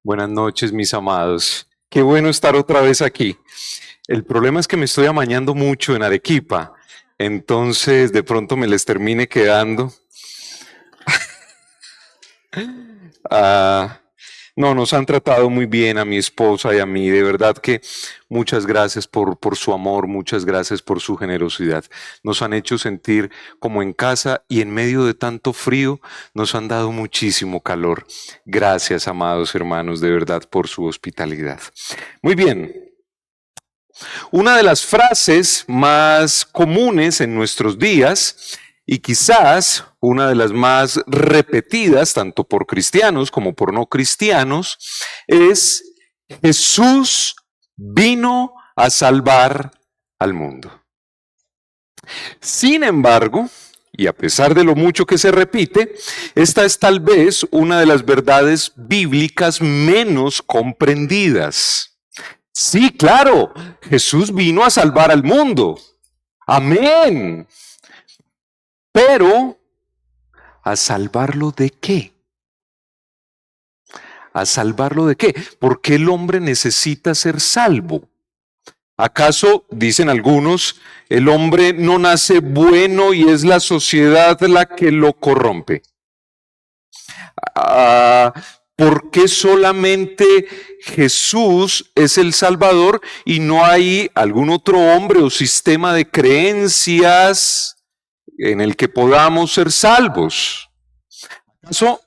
Buenas noches, mis amados. Qué bueno estar otra vez aquí. El problema es que me estoy amañando mucho en Arequipa, entonces de pronto me les termine quedando. Ah, no, nos han tratado muy bien a mi esposa y a mí. De verdad que muchas gracias por su amor, muchas gracias por su generosidad. Nos han hecho sentir como en casa y en medio de tanto frío nos han dado muchísimo calor. Gracias, amados hermanos, de verdad por su hospitalidad. Muy bien. Una de las frases más comunes en nuestros días y quizás una de las más repetidas tanto por cristianos como por no cristianos es Jesús vino a salvar al mundo. Sin embargo, y a pesar de lo mucho que se repite, esta es tal vez una de las verdades bíblicas menos comprendidas. Sí, claro, Jesús vino a salvar al mundo. Amén. Pero, ¿a salvarlo de qué? ¿A salvarlo de qué? ¿Por qué el hombre necesita ser salvo? ¿Acaso, dicen algunos, el hombre no nace bueno y es la sociedad la que lo corrompe? Ah, ¿por qué solamente Jesús es el Salvador y no hay algún otro hombre o sistema de creencias en el que podamos ser salvos? ¿Acaso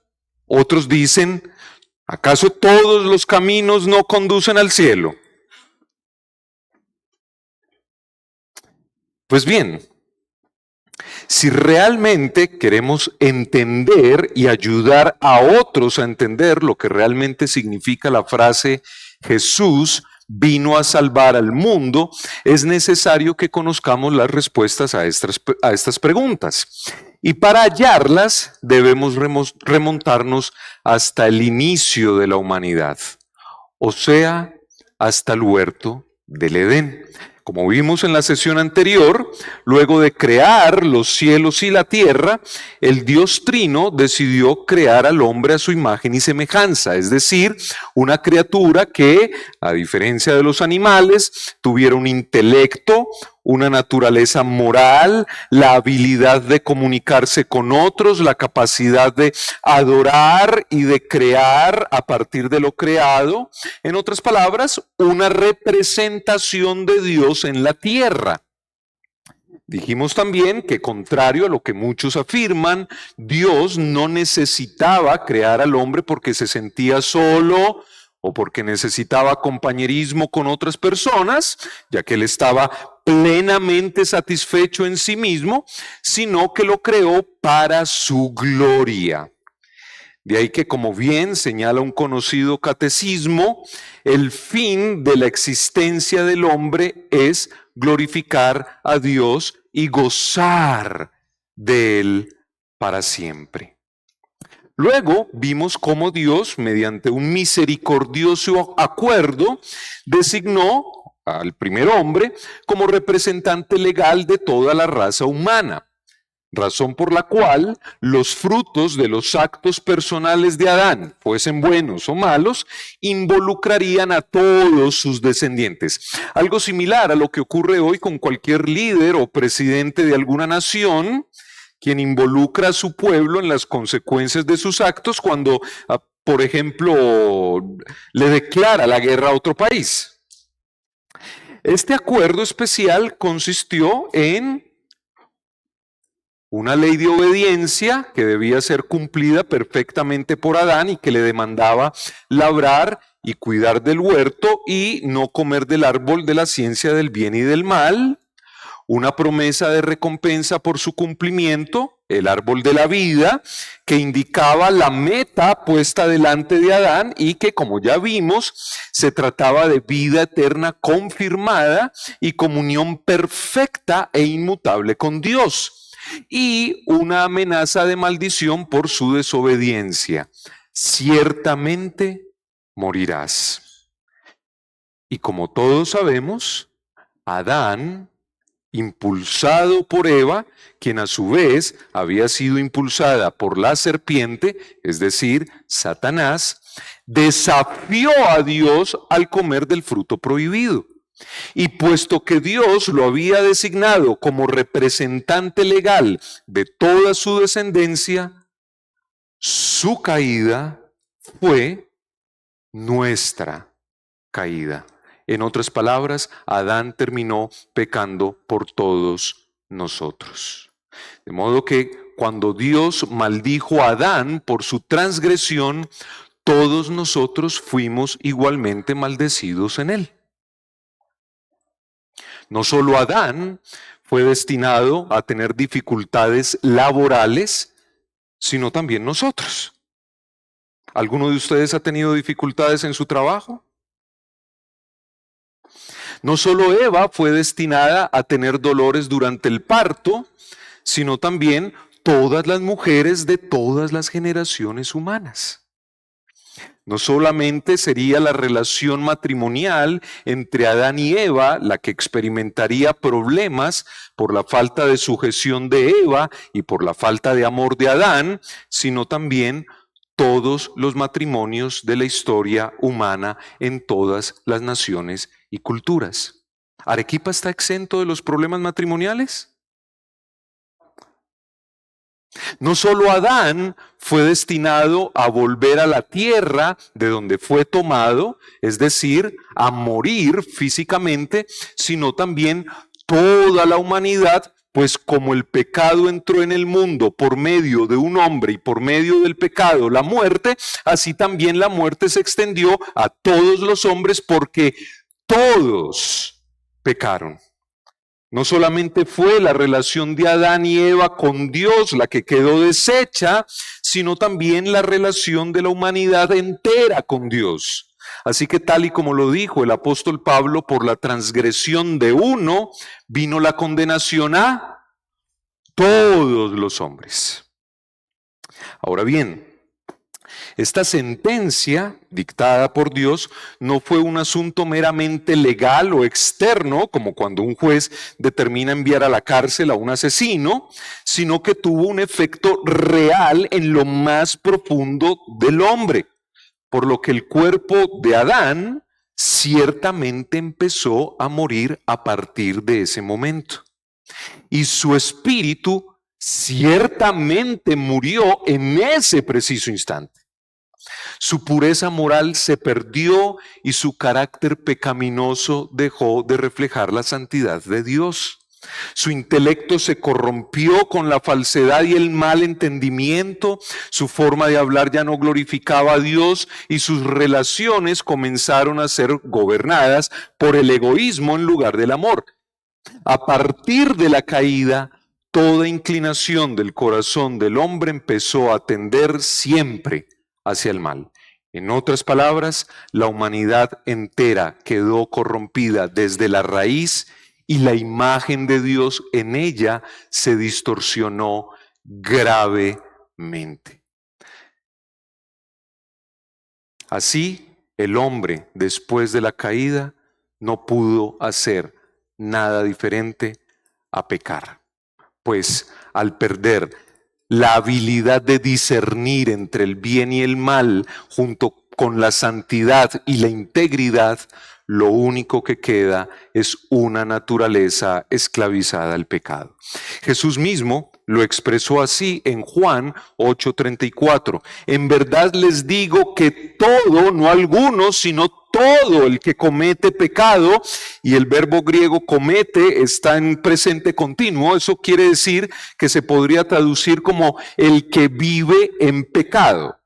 otros dicen, acaso todos los caminos no conducen al cielo? Pues bien, si realmente queremos entender y ayudar a otros a entender lo que realmente significa la frase Jesús vino a salvar al mundo, es necesario que conozcamos las respuestas a estas preguntas. Y para hallarlas debemos remontarnos hasta el inicio de la humanidad, o sea, hasta el huerto del Edén. Como vimos en la sesión anterior, luego de crear los cielos y la tierra, el Dios Trino decidió crear al hombre a su imagen y semejanza, es decir, una criatura que, a diferencia de los animales, tuviera un intelecto, una naturaleza moral, la habilidad de comunicarse con otros, la capacidad de adorar y de crear a partir de lo creado. En otras palabras, una representación de Dios en la tierra. Dijimos también que, contrario a lo que muchos afirman, Dios no necesitaba crear al hombre porque se sentía solo o porque necesitaba compañerismo con otras personas, ya que él estaba plenamente satisfecho en sí mismo, sino que lo creó para su gloria. De ahí que, como bien señala un conocido catecismo, el fin de la existencia del hombre es glorificar a Dios y gozar de él para siempre. Luego vimos cómo Dios, mediante un misericordioso acuerdo, designó al primer hombre como representante legal de toda la raza humana, razón por la cual los frutos de los actos personales de Adán, fuesen buenos o malos, involucrarían a todos sus descendientes. Algo similar a lo que ocurre hoy con cualquier líder o presidente de alguna nación, quien involucra a su pueblo en las consecuencias de sus actos cuando, por ejemplo, le declara la guerra a otro país. Este acuerdo especial consistió en una ley de obediencia que debía ser cumplida perfectamente por Adán y que le demandaba labrar y cuidar del huerto y no comer del árbol de la ciencia del bien y del mal. Una promesa de recompensa por su cumplimiento, el árbol de la vida, que indicaba la meta puesta delante de Adán y que, como ya vimos, se trataba de vida eterna confirmada y comunión perfecta e inmutable con Dios. Y una amenaza de maldición por su desobediencia. Ciertamente morirás. Y como todos sabemos, Adán impulsado por Eva, quien a su vez había sido impulsada por la serpiente, es decir, Satanás, desafió a Dios al comer del fruto prohibido. Y puesto que Dios lo había designado como representante legal de toda su descendencia, su caída fue nuestra caída. En otras palabras, Adán terminó pecando por todos nosotros. De modo que cuando Dios maldijo a Adán por su transgresión, todos nosotros fuimos igualmente maldecidos en él. No solo Adán fue destinado a tener dificultades laborales, sino también nosotros. ¿Alguno de ustedes ha tenido dificultades en su trabajo? No solo Eva fue destinada a tener dolores durante el parto, sino también todas las mujeres de todas las generaciones humanas. No solamente sería la relación matrimonial entre Adán y Eva la que experimentaría problemas por la falta de sujeción de Eva y por la falta de amor de Adán, sino también todos los matrimonios de la historia humana en todas las naciones y culturas. ¿Arequipa está exento de los problemas matrimoniales? No solo Adán fue destinado a volver a la tierra de donde fue tomado, es decir, a morir físicamente, sino también toda la humanidad, pues como el pecado entró en el mundo por medio de un hombre y por medio del pecado la muerte, así también la muerte se extendió a todos los hombres porque todos pecaron. No solamente fue la relación de Adán y Eva con Dios la que quedó deshecha, sino también la relación de la humanidad entera con Dios. Así que tal y como lo dijo el apóstol Pablo, por la transgresión de uno vino la condenación a todos los hombres. Ahora bien, esta sentencia dictada por Dios no fue un asunto meramente legal o externo, como cuando un juez determina enviar a la cárcel a un asesino, sino que tuvo un efecto real en lo más profundo del hombre, por lo que el cuerpo de Adán ciertamente empezó a morir a partir de ese momento. Y su espíritu ciertamente murió en ese preciso instante. Su pureza moral se perdió y su carácter pecaminoso dejó de reflejar la santidad de Dios. Su intelecto se corrompió con la falsedad y el mal entendimiento, su forma de hablar ya no glorificaba a Dios y sus relaciones comenzaron a ser gobernadas por el egoísmo en lugar del amor. A partir de la caída, toda inclinación del corazón del hombre empezó a tender siempre hacia el mal. En otras palabras, la humanidad entera quedó corrompida desde la raíz y la imagen de Dios en ella se distorsionó gravemente. Así, el hombre, después de la caída, no pudo hacer nada diferente a pecar, pues al perder la habilidad de discernir entre el bien y el mal, junto con la santidad y la integridad, lo único que queda es una naturaleza esclavizada al pecado. Jesús mismo lo expresó así en Juan 8:34. En verdad les digo que todo, no algunos, sino todo el que comete pecado, y el verbo griego comete está en presente continuo, eso quiere decir que se podría traducir como el que vive en pecado,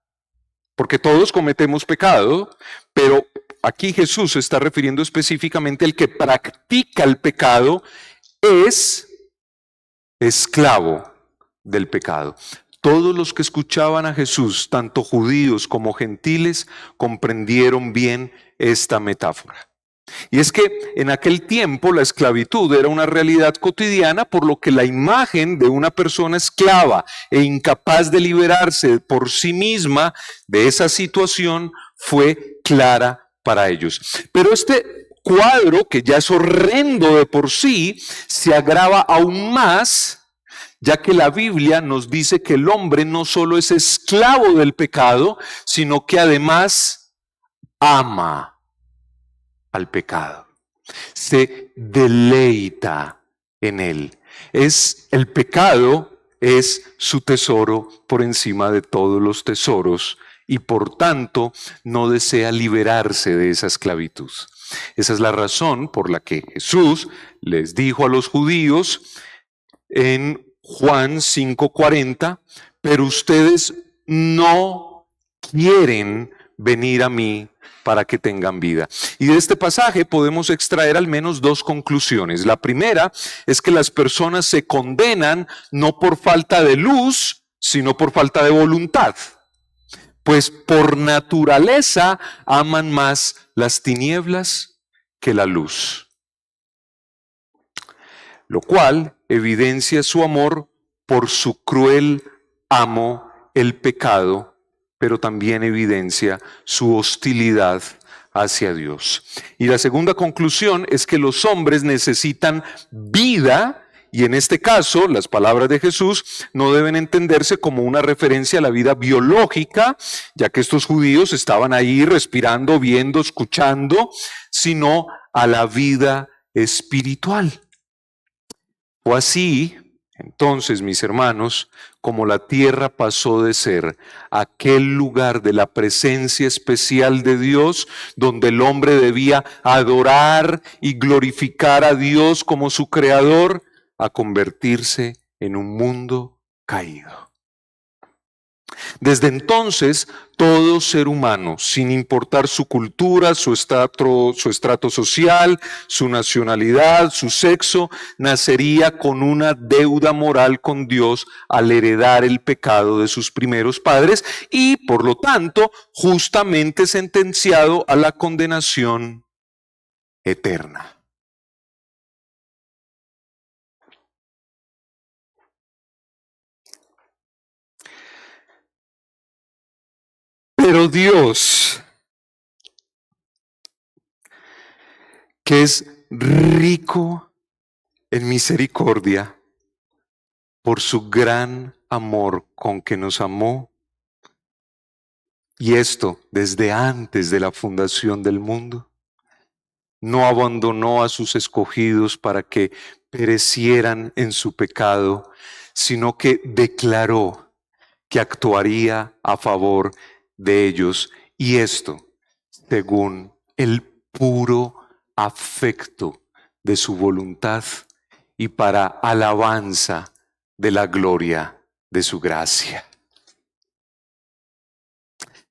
porque todos cometemos pecado, pero aquí Jesús se está refiriendo específicamente al que practica el pecado, es esclavo del pecado. Todos los que escuchaban a Jesús, tanto judíos como gentiles, comprendieron bien esta metáfora. Y es que en aquel tiempo la esclavitud era una realidad cotidiana, por lo que la imagen de una persona esclava e incapaz de liberarse por sí misma de esa situación fue clara para ellos. Pero este cuadro que ya es horrendo de por sí, se agrava aún más, ya que la Biblia nos dice que el hombre no solo es esclavo del pecado, sino que además ama al pecado, se deleita en él. El pecado es su tesoro por encima de todos los tesoros y por tanto no desea liberarse de esa esclavitud. Esa es la razón por la que Jesús les dijo a los judíos en Juan 5:40, pero ustedes no quieren venir a mí para que tengan vida. Y de este pasaje podemos extraer al menos dos conclusiones. La primera es que las personas se condenan no por falta de luz, sino por falta de voluntad. Pues por naturaleza aman más las tinieblas que la luz, lo cual evidencia su amor por su cruel amo, el pecado, pero también evidencia su hostilidad hacia Dios. Y la segunda conclusión es que los hombres necesitan vida, y en este caso las palabras de Jesús no deben entenderse como una referencia a la vida biológica, ya que estos judíos estaban ahí respirando, viendo, escuchando, sino a la vida espiritual. O así, entonces, mis hermanos, como la tierra pasó de ser aquel lugar de la presencia especial de Dios, donde el hombre debía adorar y glorificar a Dios como su creador, a convertirse en un mundo caído. Desde entonces, todo ser humano, sin importar su cultura, su estrato social, su nacionalidad, su sexo, nacería con una deuda moral con Dios al heredar el pecado de sus primeros padres y, por lo tanto, justamente sentenciado a la condenación eterna. Pero Dios, que es rico en misericordia, por su gran amor con que nos amó, y esto desde antes de la fundación del mundo, no abandonó a sus escogidos para que perecieran en su pecado, sino que declaró que actuaría a favor de ellos, y esto según el puro afecto de su voluntad y para alabanza de la gloria de su gracia.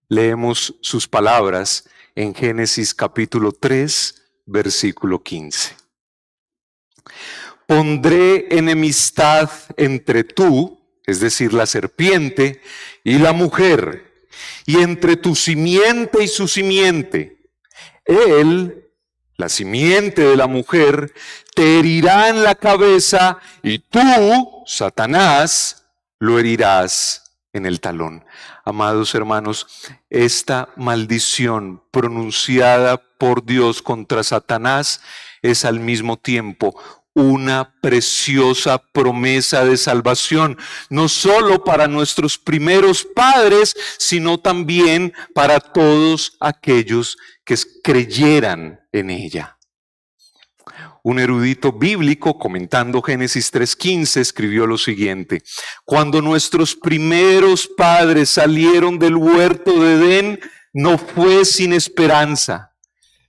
Leemos sus palabras en Génesis capítulo 3, versículo 15. Pondré enemistad entre tú, es decir, la serpiente, y la mujer, y entre tu simiente y su simiente. Él, la simiente de la mujer, te herirá en la cabeza y tú, Satanás, lo herirás en el talón. Amados hermanos, esta maldición pronunciada por Dios contra Satanás es al mismo tiempo una preciosa promesa de salvación, no solo para nuestros primeros padres, sino también para todos aquellos que creyeran en ella. Un erudito bíblico, comentando Génesis 3:15, escribió lo siguiente: cuando nuestros primeros padres salieron del huerto de Edén, no fue sin esperanza.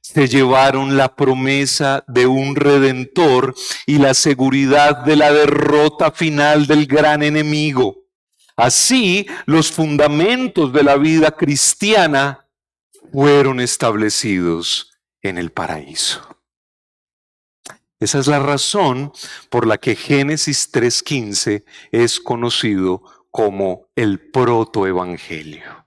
Se llevaron la promesa de un redentor y la seguridad de la derrota final del gran enemigo. Así, los fundamentos de la vida cristiana fueron establecidos en el paraíso. Esa es la razón por la que Génesis 3:15 es conocido como el protoevangelio.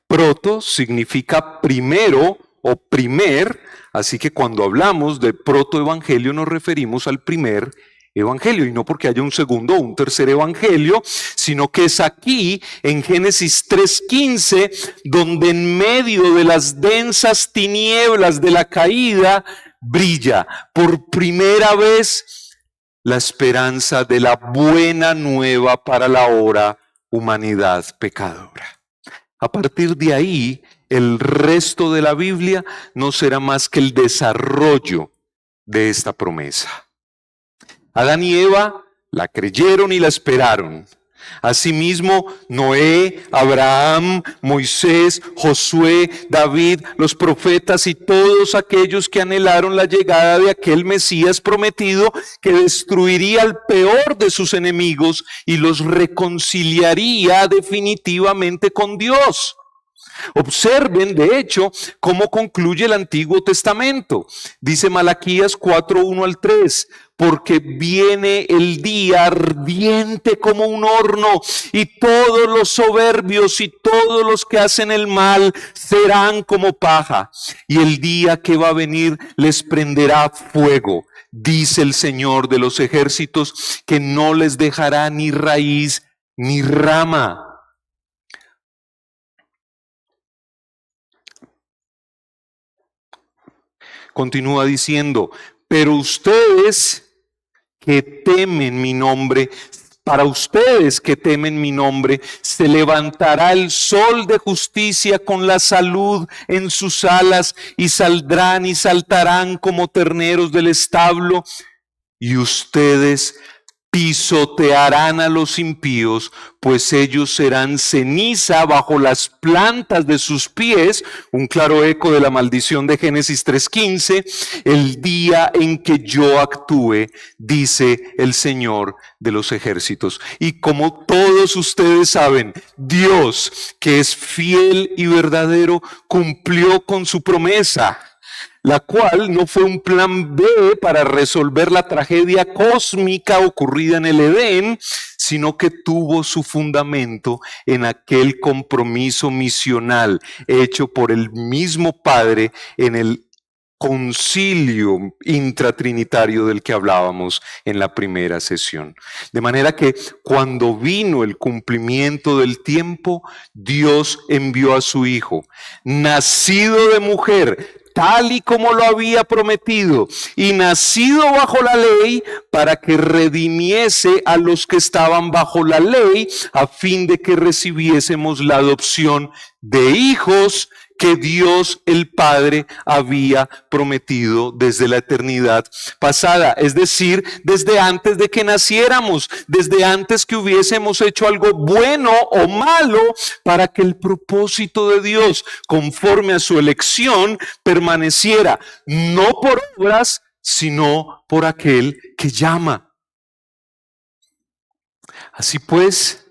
Proto significa primero o primer, así que cuando hablamos de protoevangelio nos referimos al primer evangelio, y no porque haya un segundo o un tercer evangelio, sino que es aquí en Génesis 3:15 donde en medio de las densas tinieblas de la caída brilla por primera vez la esperanza de la buena nueva para la ahora humanidad pecadora. A partir de ahí, el resto de la Biblia no será más que el desarrollo de esta promesa. Adán y Eva la creyeron y la esperaron. Asimismo, Noé, Abraham, Moisés, Josué, David, los profetas y todos aquellos que anhelaron la llegada de aquel Mesías prometido que destruiría al peor de sus enemigos y los reconciliaría definitivamente con Dios. Observen, de hecho, cómo concluye el Antiguo Testamento. Dice Malaquías 4:1-3, porque viene el día ardiente como un horno, y todos los soberbios y todos los que hacen el mal serán como paja, y el día que va a venir les prenderá fuego. Dice el Señor de los ejércitos, que no les dejará ni raíz ni rama. Continúa diciendo, pero ustedes que temen mi nombre, para ustedes que temen mi nombre, se levantará el sol de justicia con la salud en sus alas, y saldrán y saltarán como terneros del establo, y ustedes pisotearán a los impíos, pues ellos serán ceniza bajo las plantas de sus pies, un claro eco de la maldición de Génesis 3:15, el día en que yo actúe, dice el Señor de los ejércitos. Y como todos ustedes saben, Dios, que es fiel y verdadero, cumplió con su promesa, la cual no fue un plan B para resolver la tragedia cósmica ocurrida en el Edén, sino que tuvo su fundamento en aquel compromiso misional hecho por el mismo Padre en el concilio intratrinitario del que hablábamos en la primera sesión. De manera que cuando vino el cumplimiento del tiempo, Dios envió a su Hijo, nacido de mujer, tal y como lo había prometido, y nacido bajo la ley, para que redimiese a los que estaban bajo la ley, a fin de que recibiésemos la adopción de hijos que Dios el Padre había prometido desde la eternidad pasada, es decir, desde antes de que naciéramos, desde antes que hubiésemos hecho algo bueno o malo, para que el propósito de Dios, conforme a su elección, permaneciera no por obras, sino por aquel que llama. Así pues,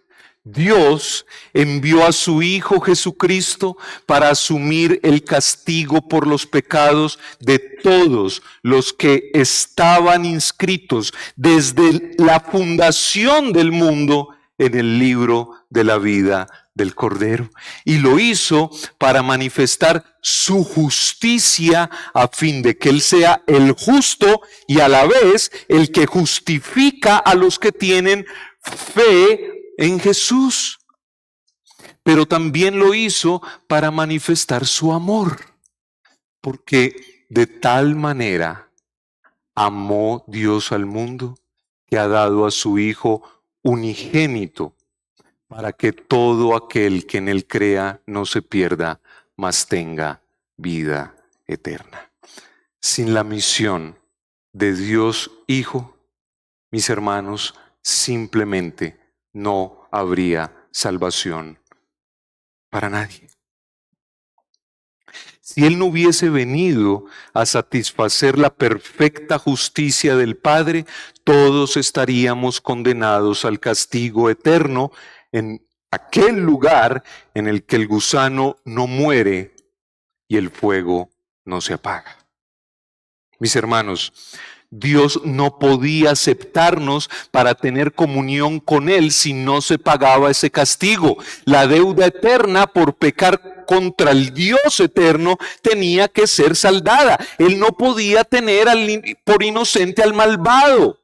Dios envió a su Hijo Jesucristo para asumir el castigo por los pecados de todos los que estaban inscritos desde la fundación del mundo en el libro de la vida del Cordero. Y lo hizo para manifestar su justicia, a fin de que Él sea el justo y a la vez el que justifica a los que tienen fe en Jesús. Pero también lo hizo para manifestar su amor, porque de tal manera amó Dios al mundo, que ha dado a su Hijo unigénito, para que todo aquel que en Él crea no se pierda, mas tenga vida eterna. Sin la misión de Dios Hijo, mis hermanos, simplemente no habría salvación para nadie. Si Él no hubiese venido a satisfacer la perfecta justicia del Padre, todos estaríamos condenados al castigo eterno en aquel lugar en el que el gusano no muere y el fuego no se apaga. Mis hermanos, Dios no podía aceptarnos para tener comunión con Él si no se pagaba ese castigo. La deuda eterna por pecar contra el Dios eterno tenía que ser saldada. Él no podía tener por inocente al malvado.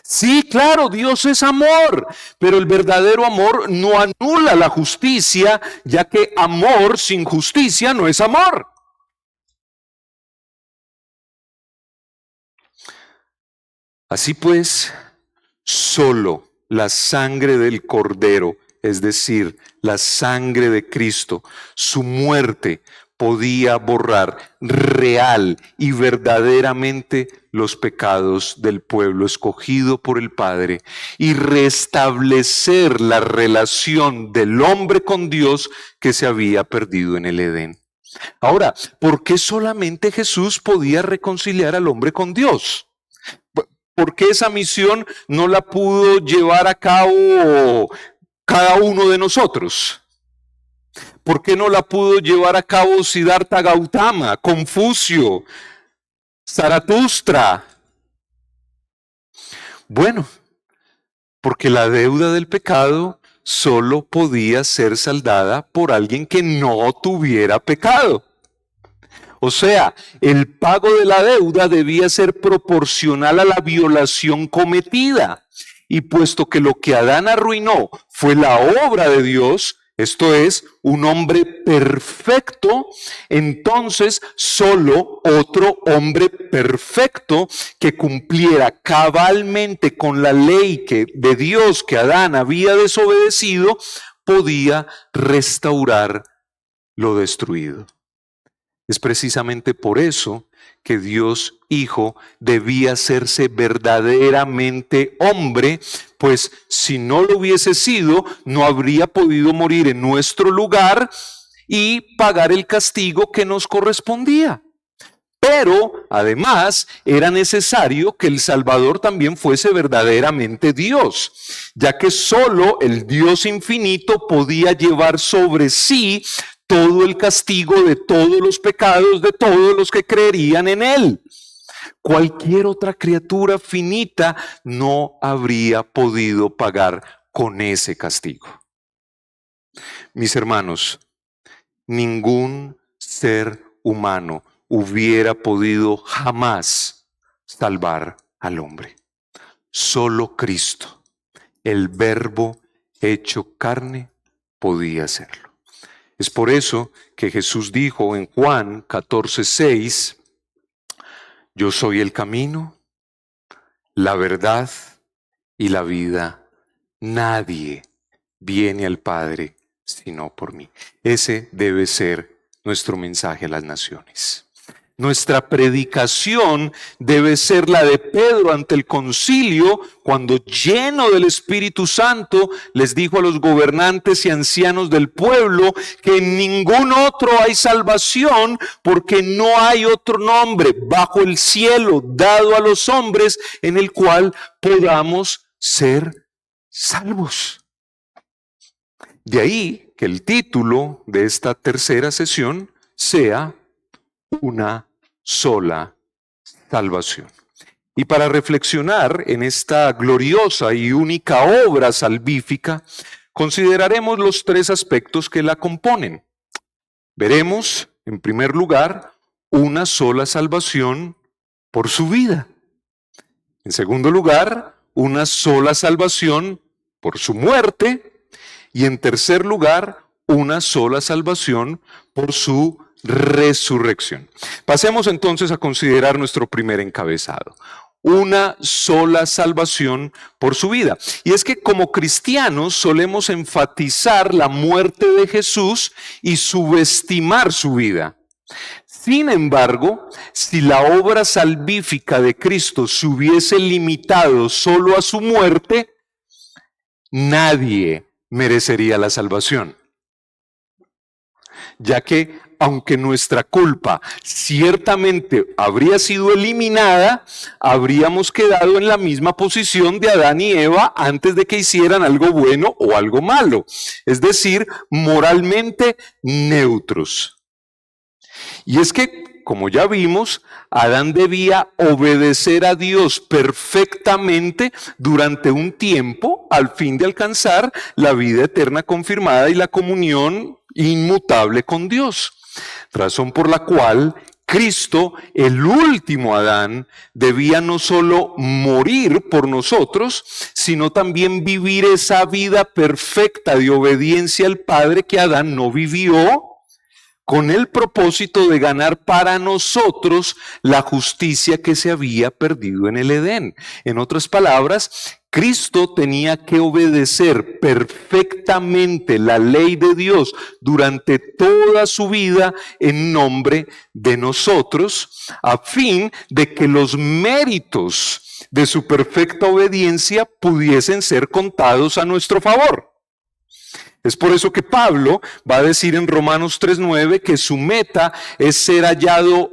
Sí, claro, Dios es amor, pero el verdadero amor no anula la justicia, ya que amor sin justicia no es amor. Así pues, solo la sangre del Cordero, es decir, la sangre de Cristo, su muerte, podía borrar real y verdaderamente los pecados del pueblo escogido por el Padre y restablecer la relación del hombre con Dios que se había perdido en el Edén. Ahora, ¿por qué solamente Jesús podía reconciliar al hombre con Dios? ¿Por qué esa misión no la pudo llevar a cabo cada uno de nosotros? ¿Por qué no la pudo llevar a cabo Siddhartha Gautama, Confucio, Zaratustra? Bueno, porque la deuda del pecado solo podía ser saldada por alguien que no tuviera pecado. O sea, el pago de la deuda debía ser proporcional a la violación cometida. Y puesto que lo que Adán arruinó fue la obra de Dios, esto es, un hombre perfecto, entonces solo otro hombre perfecto que cumpliera cabalmente con la ley de Dios que Adán había desobedecido, podía restaurar lo destruido. Es precisamente por eso que Dios Hijo debía hacerse verdaderamente hombre, pues si no lo hubiese sido, no habría podido morir en nuestro lugar y pagar el castigo que nos correspondía. Pero además era necesario que el Salvador también fuese verdaderamente Dios, ya que solo el Dios infinito podía llevar sobre sí todo el castigo de todos los pecados de todos los que creerían en Él. Cualquier otra criatura finita no habría podido pagar con ese castigo. Mis hermanos, ningún ser humano hubiera podido jamás salvar al hombre. Solo Cristo, el Verbo hecho carne, podía hacerlo. Es por eso que Jesús dijo en Juan 14:6, yo soy el camino, la verdad y la vida. Nadie viene al Padre sino por mí. Ese debe ser nuestro mensaje a las naciones. Nuestra predicación debe ser la de Pedro ante el concilio, cuando lleno del Espíritu Santo les dijo a los gobernantes y ancianos del pueblo que en ningún otro hay salvación, porque no hay otro nombre bajo el cielo dado a los hombres en el cual podamos ser salvos. De ahí que el título de esta tercera sesión sea una sola salvación. Y para reflexionar en esta gloriosa y única obra salvífica, consideraremos los tres aspectos que la componen. Veremos, en primer lugar, una sola salvación por su vida. En segundo lugar, una sola salvación por su muerte. Y en tercer lugar, una sola salvación por su resurrección. Pasemos entonces a considerar nuestro primer encabezado. Una sola salvación por su vida. Y es que como cristianos solemos enfatizar la muerte de Jesús y subestimar su vida. Sin embargo, si la obra salvífica de Cristo se hubiese limitado solo a su muerte, nadie merecería la salvación. Ya que aunque nuestra culpa ciertamente habría sido eliminada, habríamos quedado en la misma posición de Adán y Eva antes de que hicieran algo bueno o algo malo, es decir, moralmente neutros. Y es que, como ya vimos, Adán debía obedecer a Dios perfectamente durante un tiempo al fin de alcanzar la vida eterna confirmada y la comunión inmutable con Dios. Razón por la cual Cristo, el último Adán, debía no solo morir por nosotros, sino también vivir esa vida perfecta de obediencia al Padre que Adán no vivió, con el propósito de ganar para nosotros la justicia que se había perdido en el Edén. En otras palabras, Cristo tenía que obedecer perfectamente la ley de Dios durante toda su vida en nombre de nosotros, a fin de que los méritos de su perfecta obediencia pudiesen ser contados a nuestro favor. Es por eso que Pablo va a decir en Romanos 3:9 que su meta es ser hallado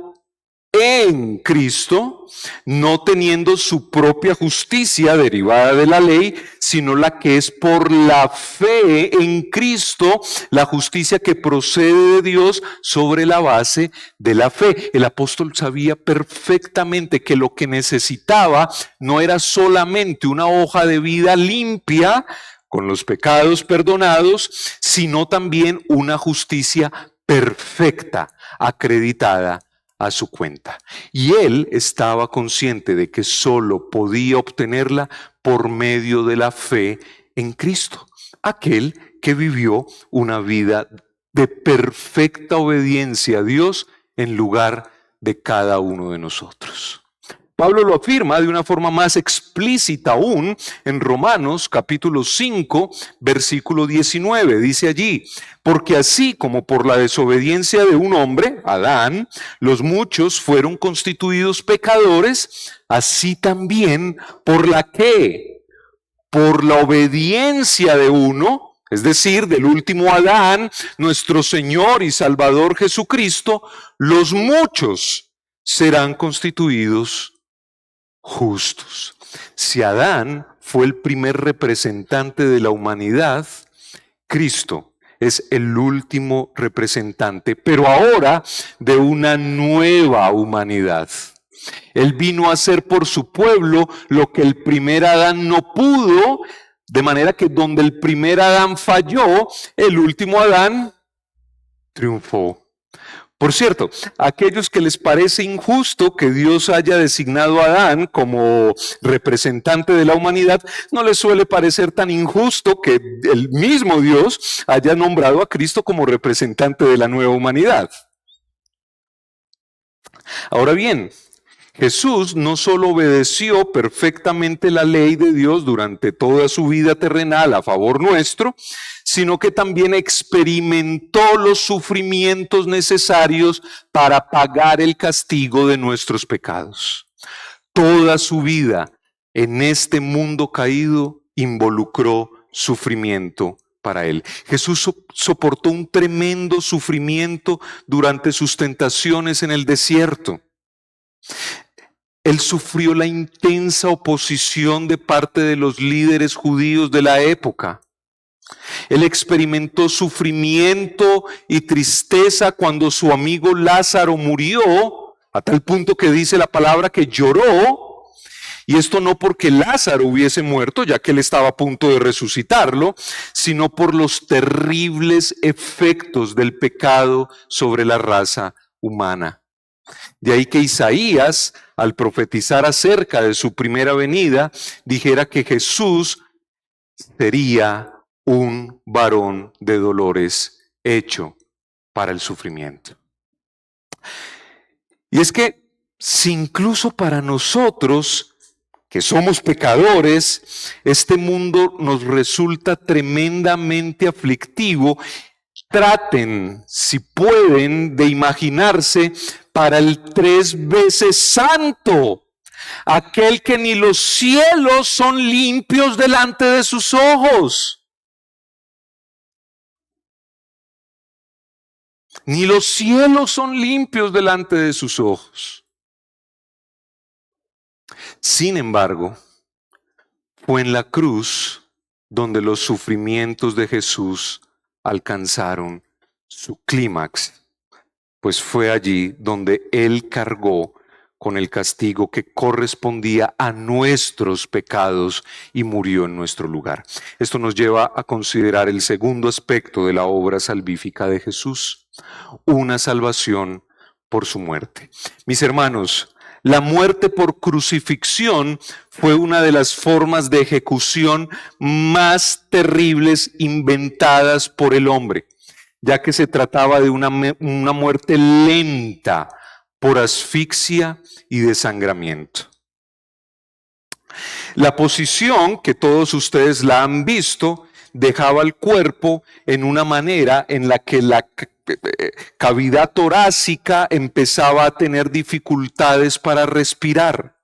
en Cristo, no teniendo su propia justicia derivada de la ley, sino la que es por la fe en Cristo, la justicia que procede de Dios sobre la base de la fe. El apóstol sabía perfectamente que lo que necesitaba no era solamente una hoja de vida limpia, con los pecados perdonados, sino también una justicia perfecta, acreditada a su cuenta. Y él estaba consciente de que solo podía obtenerla por medio de la fe en Cristo, aquel que vivió una vida de perfecta obediencia a Dios en lugar de cada uno de nosotros. Pablo lo afirma de una forma más explícita aún en Romanos capítulo 5, versículo 19. Dice allí: porque así como por la desobediencia de un hombre, Adán, los muchos fueron constituidos pecadores, así también por la ¿qué? Por la obediencia de uno, es decir, del último Adán, nuestro Señor y Salvador Jesucristo, los muchos serán constituidos justos. Si Adán fue el primer representante de la humanidad, Cristo es el último representante, pero ahora de una nueva humanidad. Él vino a hacer por su pueblo lo que el primer Adán no pudo, de manera que donde el primer Adán falló, el último Adán triunfó. Por cierto, a aquellos que les parece injusto que Dios haya designado a Adán como representante de la humanidad, no les suele parecer tan injusto que el mismo Dios haya nombrado a Cristo como representante de la nueva humanidad. Ahora bien, Jesús no solo obedeció perfectamente la ley de Dios durante toda su vida terrenal a favor nuestro, sino que también experimentó los sufrimientos necesarios para pagar el castigo de nuestros pecados. Toda su vida en este mundo caído involucró sufrimiento para él. Jesús soportó un tremendo sufrimiento durante sus tentaciones en el desierto. Él sufrió la intensa oposición de parte de los líderes judíos de la época. Él experimentó sufrimiento y tristeza cuando su amigo Lázaro murió, a tal punto que dice la palabra que lloró, y esto no porque Lázaro hubiese muerto, ya que él estaba a punto de resucitarlo, sino por los terribles efectos del pecado sobre la raza humana. De ahí que Isaías, al profetizar acerca de su primera venida, dijera que Jesús sería un varón de dolores hecho para el sufrimiento. Y es que si incluso para nosotros, que somos pecadores, este mundo nos resulta tremendamente aflictivo, traten, si pueden, de imaginarse para el 3 veces santo, aquel que ni los cielos son limpios delante de sus ojos. Ni los cielos son limpios delante de sus ojos. Sin embargo, fue en la cruz donde los sufrimientos de Jesús alcanzaron su clímax, pues fue allí donde Él cargó con el castigo que correspondía a nuestros pecados y murió en nuestro lugar. Esto nos lleva a considerar el segundo aspecto de la obra salvífica de Jesús, una salvación por su muerte. Mis hermanos, la muerte por crucifixión fue una de las formas de ejecución más terribles inventadas por el hombre. ya que se trataba de una muerte lenta por asfixia y desangramiento. La posición, que todos ustedes la han visto, dejaba el cuerpo en una manera en la que la cavidad torácica empezaba a tener dificultades para respirar.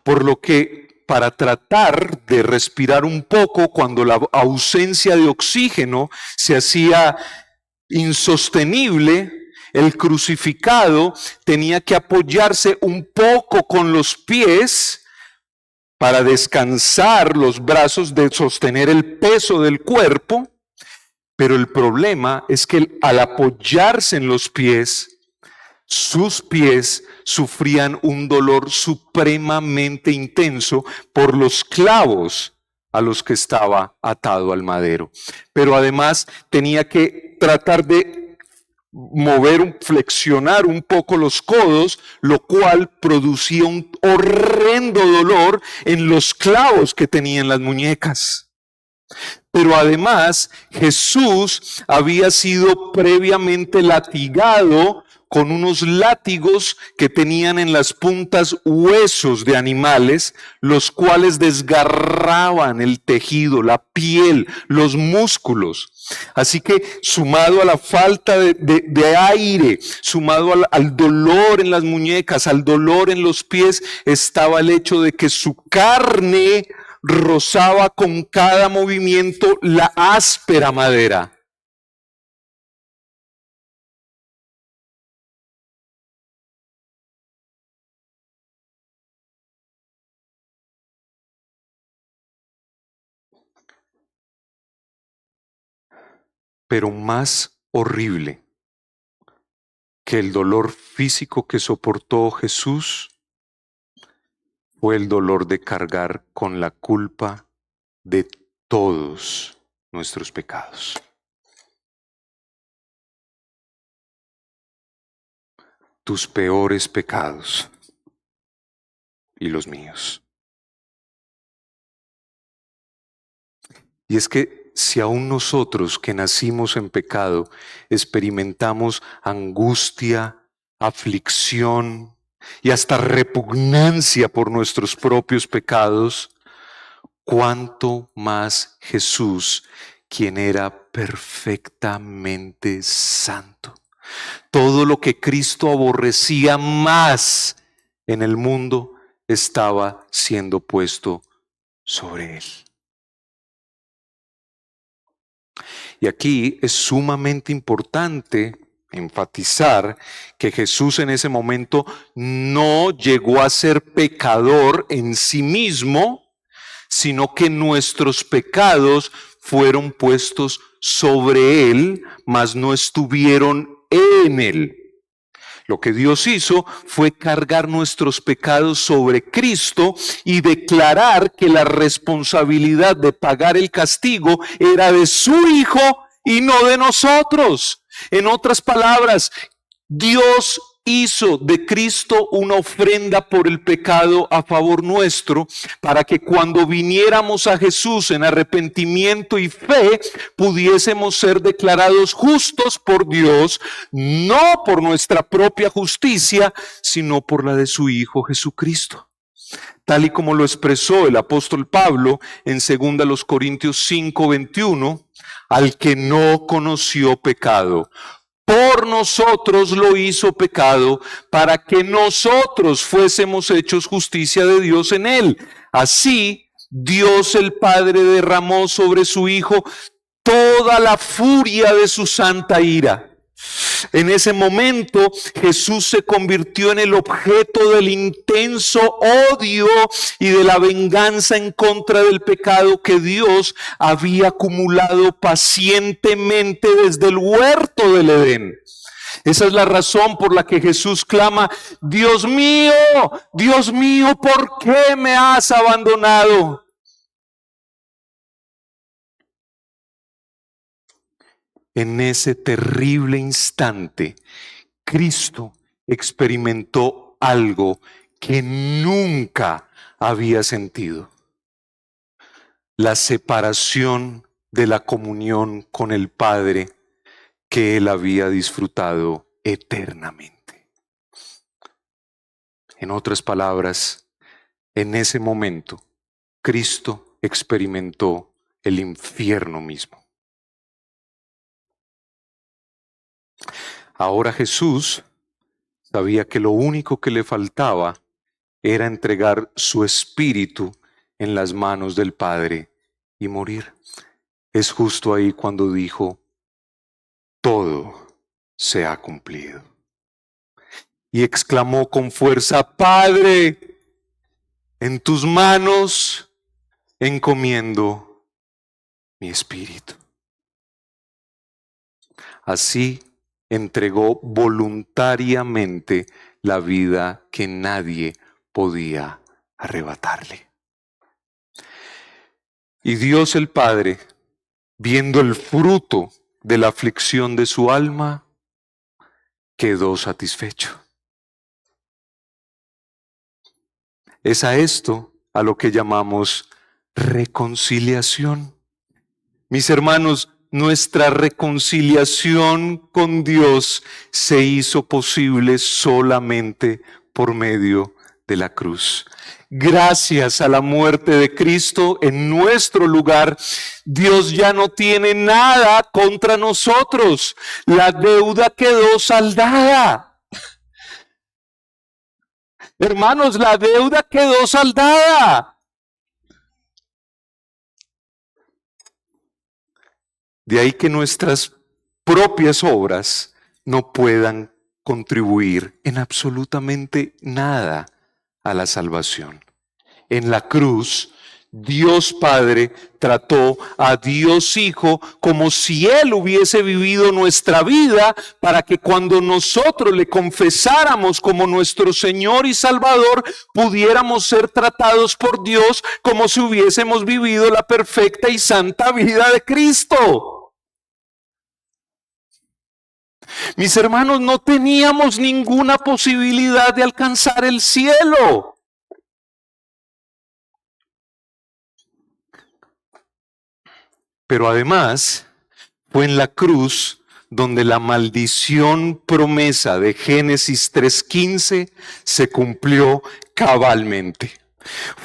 Por lo que para tratar de respirar un poco cuando la ausencia de oxígeno se hacía insostenible, el crucificado tenía que apoyarse un poco con los pies para descansar los brazos, de sostener el peso del cuerpo, pero el problema es que al apoyarse en los pies, sus pies sufrían un dolor supremamente intenso por los clavos a los que estaba atado al madero. Pero además tenía que tratar de flexionar un poco los codos, lo cual producía un horrendo dolor en los clavos que tenía en las muñecas. Pero además Jesús había sido previamente latigado con unos látigos que tenían en las puntas huesos de animales, los cuales desgarraban el tejido, la piel, los músculos. Así que sumado a la falta de aire, sumado al dolor en las muñecas, al dolor en los pies, estaba el hecho de que su carne rozaba con cada movimiento la áspera madera. Pero más horrible que el dolor físico que soportó Jesús fue el dolor de cargar con la culpa de todos nuestros pecados. Tus peores pecados y los míos. Y es que si aún nosotros que nacimos en pecado experimentamos angustia, aflicción y hasta repugnancia por nuestros propios pecados, cuánto más Jesús, quien era perfectamente santo. Todo lo que Cristo aborrecía más en el mundo estaba siendo puesto sobre él. Y aquí es sumamente importante enfatizar que Jesús en ese momento no llegó a ser pecador en sí mismo, sino que nuestros pecados fueron puestos sobre él, mas no estuvieron en él. Lo que Dios hizo fue cargar nuestros pecados sobre Cristo y declarar que la responsabilidad de pagar el castigo era de su Hijo y no de nosotros. En otras palabras, Dios hizo de Cristo una ofrenda por el pecado a favor nuestro, para que cuando viniéramos a Jesús en arrepentimiento y fe, pudiésemos ser declarados justos por Dios, no por nuestra propia justicia, sino por la de su Hijo Jesucristo. Tal y como lo expresó el apóstol Pablo en 2 Corintios 5:21, al que no conoció pecado, por nosotros lo hizo pecado, para que nosotros fuésemos hechos justicia de Dios en él. Así, Dios el Padre derramó sobre su Hijo toda la furia de su santa ira. En ese momento Jesús se convirtió en el objeto del intenso odio y de la venganza en contra del pecado que Dios había acumulado pacientemente desde el huerto del Edén. Esa es la razón por la que Jesús clama: Dios mío, ¿por qué me has abandonado? En ese terrible instante, Cristo experimentó algo que nunca había sentido: la separación de la comunión con el Padre que él había disfrutado eternamente. En otras palabras, en ese momento, Cristo experimentó el infierno mismo. Ahora Jesús sabía que lo único que le faltaba era entregar su espíritu en las manos del Padre y morir. Es justo ahí cuando dijo: todo se ha cumplido. Y exclamó con fuerza: Padre, en tus manos encomiendo mi espíritu. Así entregó voluntariamente la vida que nadie podía arrebatarle. Y Dios el Padre, viendo el fruto de la aflicción de su alma, quedó satisfecho. Es a esto a lo que llamamos reconciliación. Mis hermanos, nuestra reconciliación con Dios se hizo posible solamente por medio de la cruz. Gracias a la muerte de Cristo en nuestro lugar, Dios ya no tiene nada contra nosotros. La deuda quedó saldada. Hermanos, la deuda quedó saldada. De ahí que nuestras propias obras no puedan contribuir en absolutamente nada a la salvación. En la cruz, Dios Padre trató a Dios Hijo como si Él hubiese vivido nuestra vida, para que cuando nosotros le confesáramos como nuestro Señor y Salvador, pudiéramos ser tratados por Dios como si hubiésemos vivido la perfecta y santa vida de Cristo. Mis hermanos, no teníamos ninguna posibilidad de alcanzar el cielo. Pero además, fue en la cruz donde la maldición promesa de Génesis 3:15 se cumplió cabalmente.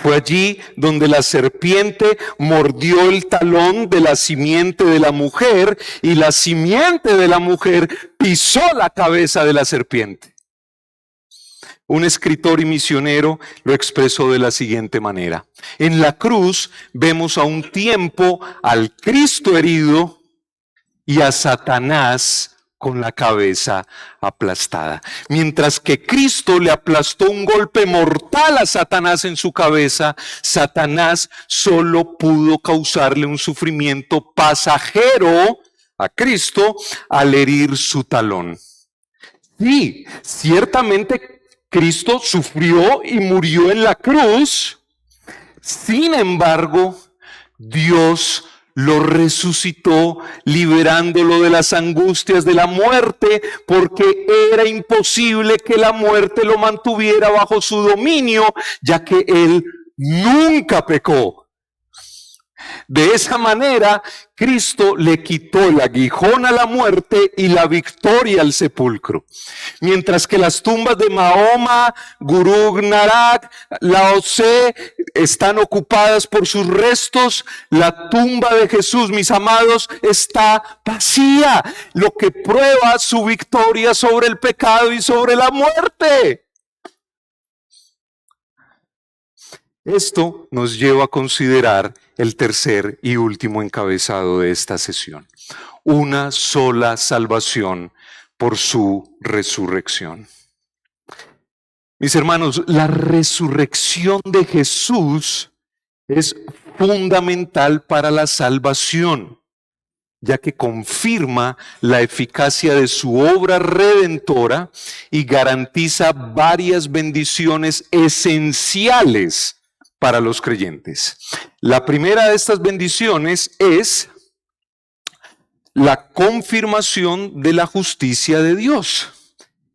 Fue allí donde la serpiente mordió el talón de la simiente de la mujer, y la simiente de la mujer pisó la cabeza de la serpiente. Un escritor y misionero lo expresó de la siguiente manera: en la cruz vemos a un tiempo al Cristo herido y a Satanás con la cabeza aplastada. Mientras que Cristo le aplastó un golpe mortal a Satanás en su cabeza, Satanás solo pudo causarle un sufrimiento pasajero a Cristo al herir su talón. Sí, ciertamente Cristo sufrió y murió en la cruz. Sin embargo, Dios lo resucitó, liberándolo de las angustias de la muerte, porque era imposible que la muerte lo mantuviera bajo su dominio, ya que él nunca pecó. De esa manera, Cristo le quitó el aguijón a la muerte y la victoria al sepulcro. Mientras que las tumbas de Mahoma, Guru Nanak, Lao Tse están ocupadas por sus restos, la tumba de Jesús, mis amados, está vacía, lo que prueba su victoria sobre el pecado y sobre la muerte. Esto nos lleva a considerar el tercer y último encabezado de esta sesión: una sola salvación por su resurrección. Mis hermanos, la resurrección de Jesús es fundamental para la salvación, ya que confirma la eficacia de su obra redentora y garantiza varias bendiciones esenciales para los creyentes. La primera de estas bendiciones es la confirmación de la justicia de Dios.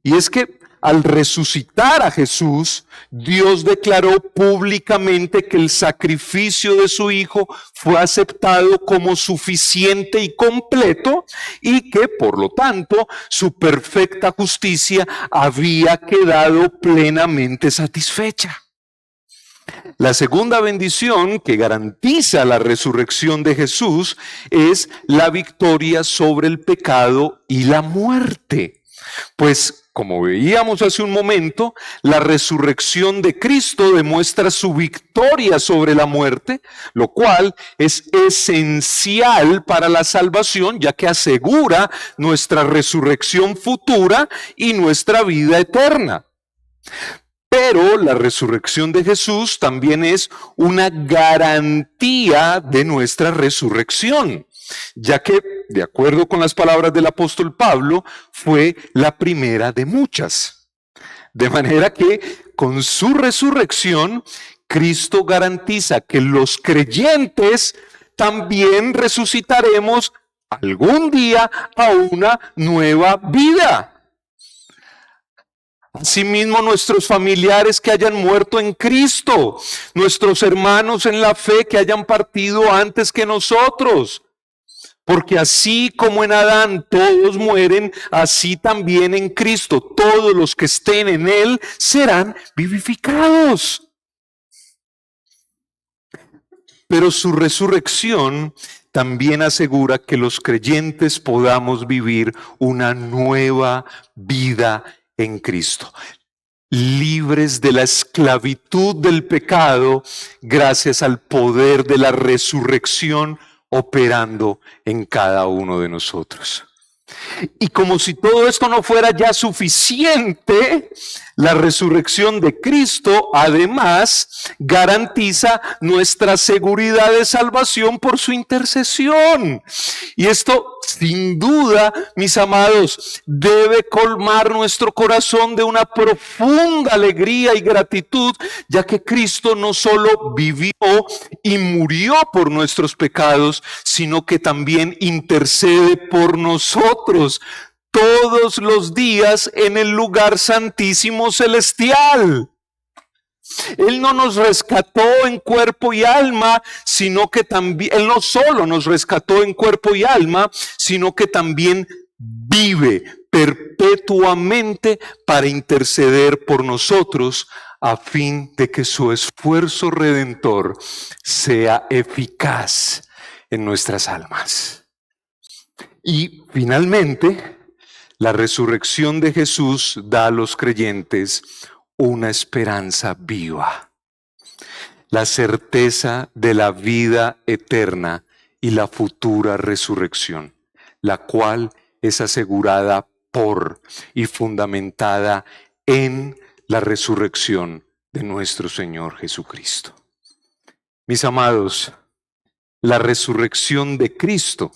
Y es que al resucitar a Jesús, Dios declaró públicamente que el sacrificio de su Hijo fue aceptado como suficiente y completo y que, por lo tanto, su perfecta justicia había quedado plenamente satisfecha. La segunda bendición que garantiza la resurrección de Jesús es la victoria sobre el pecado y la muerte. Pues, como veíamos hace un momento, la resurrección de Cristo demuestra su victoria sobre la muerte, lo cual es esencial para la salvación, ya que asegura nuestra resurrección futura y nuestra vida eterna. Pero la resurrección de Jesús también es una garantía de nuestra resurrección, ya que, de acuerdo con las palabras del apóstol Pablo, fue la primera de muchas. De manera que con su resurrección, Cristo garantiza que los creyentes también resucitaremos algún día a una nueva vida. Asimismo, nuestros familiares que hayan muerto en Cristo, nuestros hermanos en la fe que hayan partido antes que nosotros. Porque así como en Adán todos mueren, así también en Cristo todos los que estén en Él serán vivificados. Pero su resurrección también asegura que los creyentes podamos vivir una nueva vida en Cristo, libres de la esclavitud del pecado, gracias al poder de la resurrección operando en cada uno de nosotros. Y como si todo esto no fuera ya suficiente, la resurrección de Cristo además garantiza nuestra seguridad de salvación por su intercesión. Y esto, sin duda, mis amados, debe colmar nuestro corazón de una profunda alegría y gratitud, ya que Cristo no solo vivió y murió por nuestros pecados, sino que también intercede por nosotros todos los días en el lugar santísimo celestial. Él no nos rescató en cuerpo y alma, sino que también, Él no solo nos rescató en cuerpo y alma, sino que también vive perpetuamente para interceder por nosotros a fin de que su esfuerzo redentor sea eficaz en nuestras almas. Y finalmente, la resurrección de Jesús da a los creyentes una esperanza viva, la certeza de la vida eterna y la futura resurrección, la cual es asegurada por y fundamentada en la resurrección de nuestro Señor Jesucristo. Mis amados, la resurrección de Cristo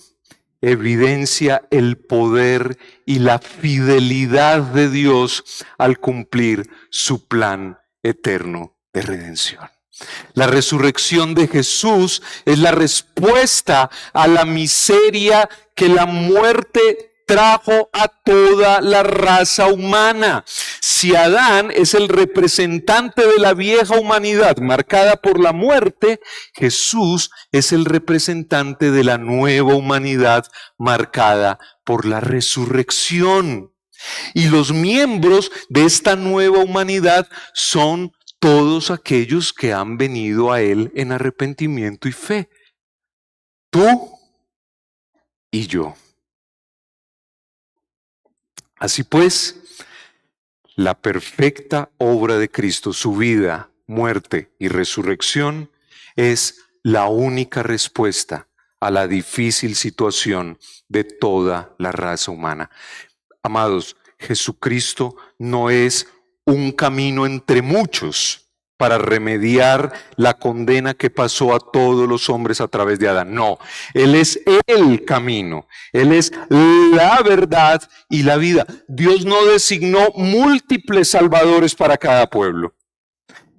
evidencia el poder y la fidelidad de Dios al cumplir su plan eterno de redención. La resurrección de Jesús es la respuesta a la miseria que la muerte trajo a toda la raza humana. Si Adán es el representante de la vieja humanidad marcada por la muerte, Jesús es el representante de la nueva humanidad marcada por la resurrección. Y los miembros de esta nueva humanidad son todos aquellos que han venido a Él en arrepentimiento y fe. Tú y yo. Así pues, la perfecta obra de Cristo, su vida, muerte y resurrección, es la única respuesta a la difícil situación de toda la raza humana. Amados, Jesucristo no es un camino entre muchos para remediar la condena que pasó a todos los hombres a través de Adán. No, Él es el camino, Él es la verdad y la vida. Dios no designó múltiples salvadores para cada pueblo.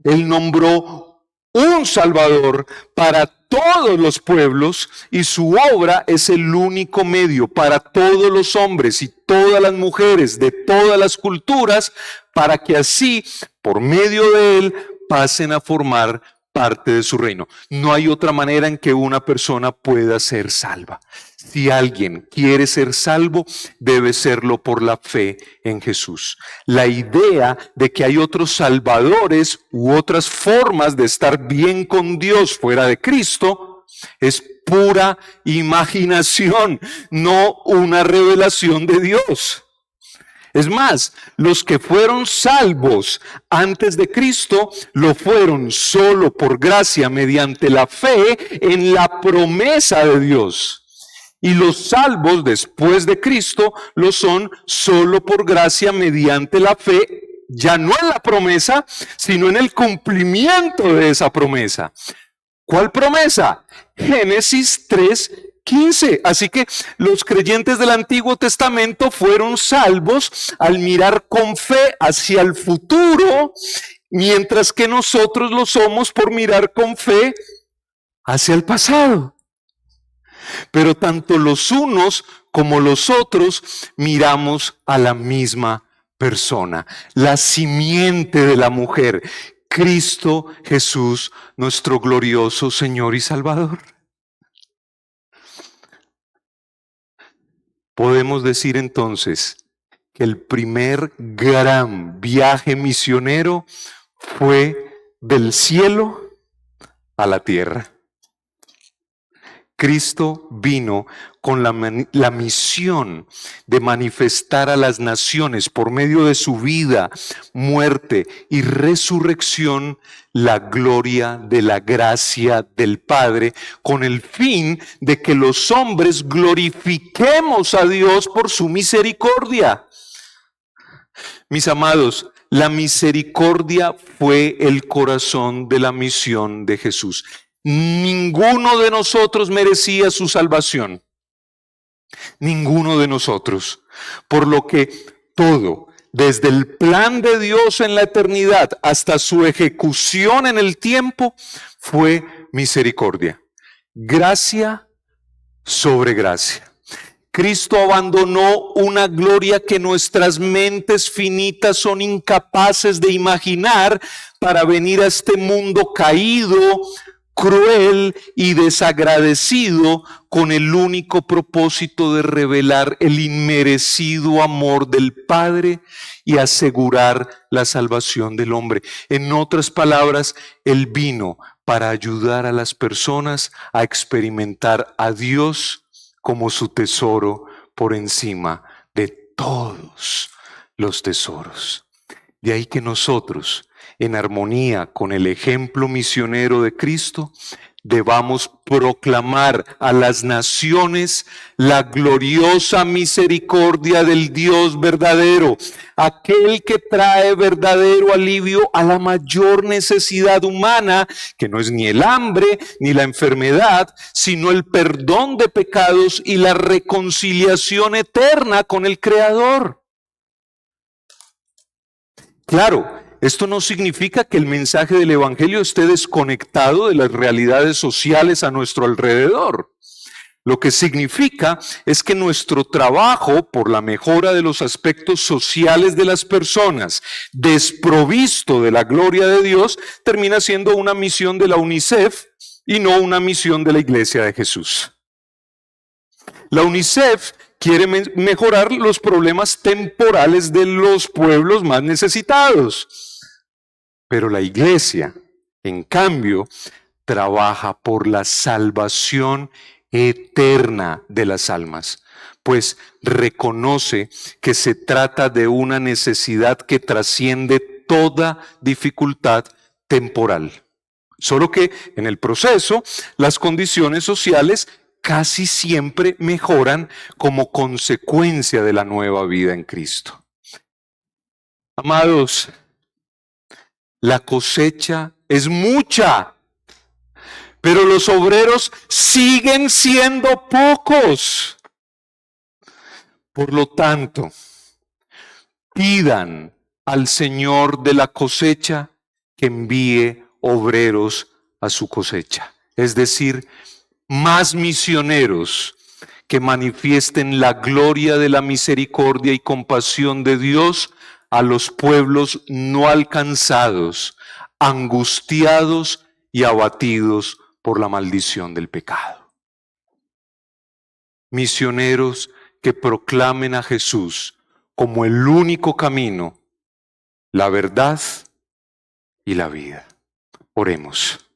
Él nombró un Salvador para todos los pueblos y su obra es el único medio para todos los hombres y todas las mujeres de todas las culturas para que así, por medio de él, pasen a formar parte de su reino. No hay otra manera en que una persona pueda ser salva. Si alguien quiere ser salvo, debe serlo por la fe en Jesús. La idea de que hay otros salvadores u otras formas de estar bien con Dios fuera de Cristo es pura imaginación, no una revelación de Dios. Es más, los que fueron salvos antes de Cristo lo fueron solo por gracia mediante la fe en la promesa de Dios. Y los salvos después de Cristo lo son solo por gracia mediante la fe, ya no en la promesa, sino en el cumplimiento de esa promesa. ¿Cuál promesa? Génesis 3:15. Así que los creyentes del Antiguo Testamento fueron salvos al mirar con fe hacia el futuro, mientras que nosotros lo somos por mirar con fe hacia el pasado. Pero tanto los unos como los otros miramos a la misma persona, la simiente de la mujer, Cristo Jesús, nuestro glorioso Señor y Salvador. Podemos decir entonces que el primer gran viaje misionero fue del cielo a la tierra. Cristo vino con la misión de manifestar a las naciones por medio de su vida, muerte y resurrección la gloria de la gracia del Padre, con el fin de que los hombres glorifiquemos a Dios por su misericordia. Mis amados, la misericordia fue el corazón de la misión de Jesús. Ninguno de nosotros merecía su salvación. Ninguno de nosotros. Por lo que todo, desde el plan de Dios en la eternidad hasta su ejecución en el tiempo, fue misericordia. Gracia sobre gracia. Cristo abandonó una gloria que nuestras mentes finitas son incapaces de imaginar para venir a este mundo caído, cruel y desagradecido, con el único propósito de revelar el inmerecido amor del Padre y asegurar la salvación del hombre. En otras palabras, Él vino para ayudar a las personas a experimentar a Dios como su tesoro por encima de todos los tesoros. De ahí que nosotros, en armonía con el ejemplo misionero de Cristo, debamos proclamar a las naciones la gloriosa misericordia del Dios verdadero, aquel que trae verdadero alivio a la mayor necesidad humana, que no es ni el hambre ni la enfermedad, sino el perdón de pecados y la reconciliación eterna con el Creador. Claro, esto no significa que el mensaje del Evangelio esté desconectado de las realidades sociales a nuestro alrededor. Lo que significa es que nuestro trabajo por la mejora de los aspectos sociales de las personas, desprovisto de la gloria de Dios, termina siendo una misión de la UNICEF y no una misión de la Iglesia de Jesús. La UNICEF quiere mejorar los problemas temporales de los pueblos más necesitados. Pero la Iglesia, en cambio, trabaja por la salvación eterna de las almas, pues reconoce que se trata de una necesidad que trasciende toda dificultad temporal. Solo que en el proceso, las condiciones sociales casi siempre mejoran como consecuencia de la nueva vida en Cristo. Amados, la cosecha es mucha, pero los obreros siguen siendo pocos. Por lo tanto, pidan al Señor de la cosecha que envíe obreros a su cosecha. es decir, más misioneros que manifiesten la gloria de la misericordia y compasión de Dios a los pueblos no alcanzados, angustiados y abatidos por la maldición del pecado. Misioneros que proclamen a Jesús como el único camino, la verdad y la vida. Oremos.